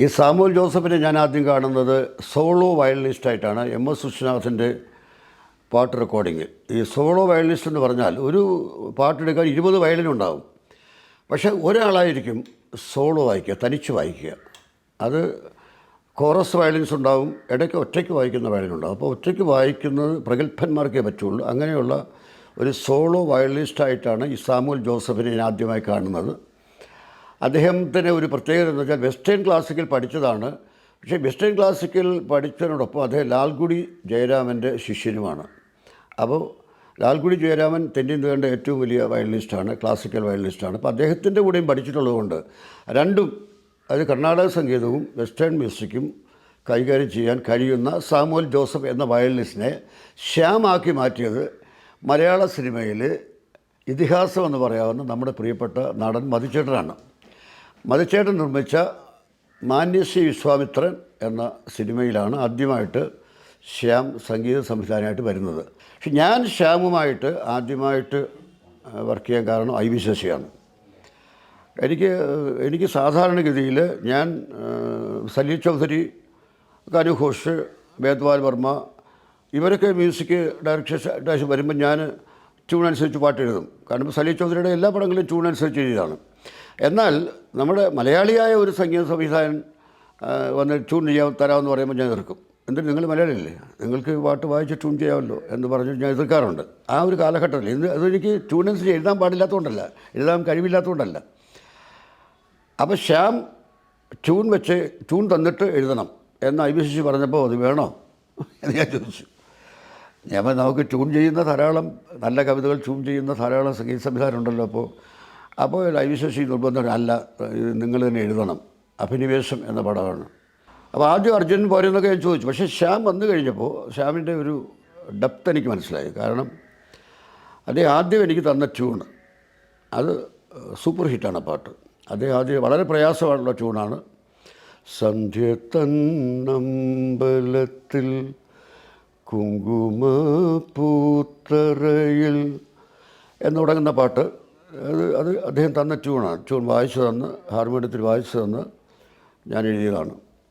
ഈ സാമുവൽ ജോസഫിനെ ഞാൻ ആദ്യം കാണുന്നത് സോളോ വയലിനിസ്റ്റായിട്ടാണ്. എസ് വിശ്വനാഥിൻ്റെ പാട്ട് റെക്കോർഡിങ്. ഈ സോളോ വയലിനിസ്റ്റ് എന്ന് പറഞ്ഞാൽ ഒരു പാട്ടെടുക്കാൻ 20 വയലിനുണ്ടാവും. പക്ഷേ ഒരാളായിരിക്കും സോളോ വായിക്കുക, തനിച്ച് വായിക്കുക. അത് കോറസ് വയലിൻസ് ഉണ്ടാവും, ഇടയ്ക്ക് ഒറ്റയ്ക്ക് വായിക്കുന്ന വയലിനുണ്ടാവും. അപ്പോൾ ഒറ്റയ്ക്ക് വായിക്കുന്നത് പ്രഗത്ഭന്മാർക്കേ പറ്റുള്ളൂ. അങ്ങനെയുള്ള ഒരു സോളോ വയലിനിസ്റ്റായിട്ടാണ് ഈ സാമുവൽ ജോസഫിനെ ഞാൻ ആദ്യമായി കാണുന്നത്. അദ്ദേഹത്തിന് ഒരു പ്രത്യേകത എന്ന് വെച്ചാൽ വെസ്റ്റേൺ ക്ലാസിക്കൽ പഠിച്ചതാണ്. പക്ഷേ വെസ്റ്റേൺ ക്ലാസിക്കൽ പഠിച്ചതിനോടൊപ്പം അദ്ദേഹം ലാൽഗുഡി ജയരാമൻ്റെ ശിഷ്യനുമാണ്. അപ്പോൾ ലാൽഗുഡി ജയരാമൻ തെന്നിന്ത്യയുടെ ഏറ്റവും വലിയ വയലിനിസ്റ്റാണ്, ക്ലാസിക്കൽ വയലിനിസ്റ്റാണ്. അപ്പോൾ അദ്ദേഹത്തിൻ്റെ കൂടെയും പഠിച്ചിട്ടുള്ളതുകൊണ്ട് രണ്ടും, അത് കർണാടക സംഗീതവും വെസ്റ്റേൺ മ്യൂസിക്കും കൈകാര്യം ചെയ്യാൻ കഴിയുന്ന സാമുവൽ ജോസഫ് എന്ന വയലിനിസ്റ്റിനെ ശ്യാമാക്കി മാറ്റിയത് മലയാള സിനിമയിൽ ഇതിഹാസം എന്ന് പറയാവുന്ന നമ്മുടെ പ്രിയപ്പെട്ട നടൻ മധുചേട്ടനാണ്. മധുചേട്ടൻ നിർമ്മിച്ച മാന്യശ്രീ വിശ്വാമിത്രൻ എന്ന സിനിമയിലാണ് ആദ്യമായിട്ട് ശ്യാം സംഗീത സംവിധാനമായിട്ട് വരുന്നത്. പക്ഷെ ഞാൻ ശ്യാമുമായിട്ട് ആദ്യമായിട്ട് വർക്ക് ചെയ്യാൻ കാരണം ഐ വി ശശിയാണ്. എനിക്ക് സാധാരണഗതിയിൽ ഞാൻ സലീൽ ചൗധരി, കനു ഘോഷ്, വേദ്വാൽ വർമ്മ ഇവരൊക്കെ മ്യൂസിക് ഡയറക്ടേഴ്സ് വരുമ്പോൾ ഞാൻ ട്യൂൺ അനുസരിച്ച് പാട്ട് എഴുതും. കാരണം സലീൽ ചൗധരിയുടെ എല്ലാ പടങ്ങളും ട്യൂൺ അനുസരിച്ച് എഴുതിയതാണ്. എന്നാൽ നമ്മുടെ മലയാളിയായ ഒരു സംഗീത സംവിധായകൻ വന്ന് ട്യൂൺ തരാമെന്ന് പറയുമ്പോൾ ഞാൻ എതിർക്കും. എന്നിട്ട് നിങ്ങൾ മലയാളിയല്ലേ, നിങ്ങൾക്ക് പാട്ട് വായിച്ച് ട്യൂൺ ചെയ്യാമല്ലോ എന്ന് പറഞ്ഞ് ഞാൻ എതിർക്കാറുണ്ട്. ആ ഒരു കാലഘട്ടത്തിൽ അതെനിക്ക് ട്യൂൺ അനുസരിച്ച് എഴുതാൻ പാടില്ലാത്തതുകൊണ്ടല്ല, എഴുതാൻ കഴിവില്ലാത്തതുകൊണ്ടല്ല. അപ്പോൾ ശ്യാം ട്യൂൺ തന്നിട്ട് എഴുതണം എന്ന് ഐ വി ശശി പറഞ്ഞപ്പോൾ അത് വേണോ എന്ന് ഞാൻ ചോദിച്ചു. ഞാൻ നമുക്ക് ട്യൂൺ ചെയ്യുന്ന ധാരാളം നല്ല കവിതകൾ ട്യൂൺ ചെയ്യുന്ന ധാരാളം സംഗീത സംവിധാനം ഉണ്ടല്ലോ. അപ്പോൾ ഐ വി ശശി നിർബന്ധം അല്ല, നിങ്ങൾ തന്നെ എഴുതണം. അഭിനിവേശം എന്ന പടമാണ്. അപ്പോൾ ആദ്യം അർജുനൻ പോരെന്നൊക്കെ ഞാൻ ചോദിച്ചു. പക്ഷേ ശ്യാം വന്നു കഴിഞ്ഞപ്പോൾ ശ്യാമിൻ്റെ ഒരു ഡെപ്ത് എനിക്ക് മനസ്സിലായി. കാരണം അദ്ദേഹം ആദ്യം എനിക്ക് തന്ന ട്യൂൺ അത് സൂപ്പർ ഹിറ്റാണ് പാട്ട്. ആദ്യം വളരെ പ്രയാസമുള്ള ട്യൂണാണ്. സന്ധ്യ തന്നമ്പലത്തിൽ കുങ്കുമപ്പൂത്തറയിൽ എന്ന് തുടങ്ങുന്ന പാട്ട്. അത് അദ്ദേഹം തന്ന ട്യൂണാണ്. ട്യൂൺ വായിച്ചു തന്ന്, ഹാർമോണിയത്തിൽ വായിച്ചു തന്ന് ഞാൻ എഴുതിയതാണ്.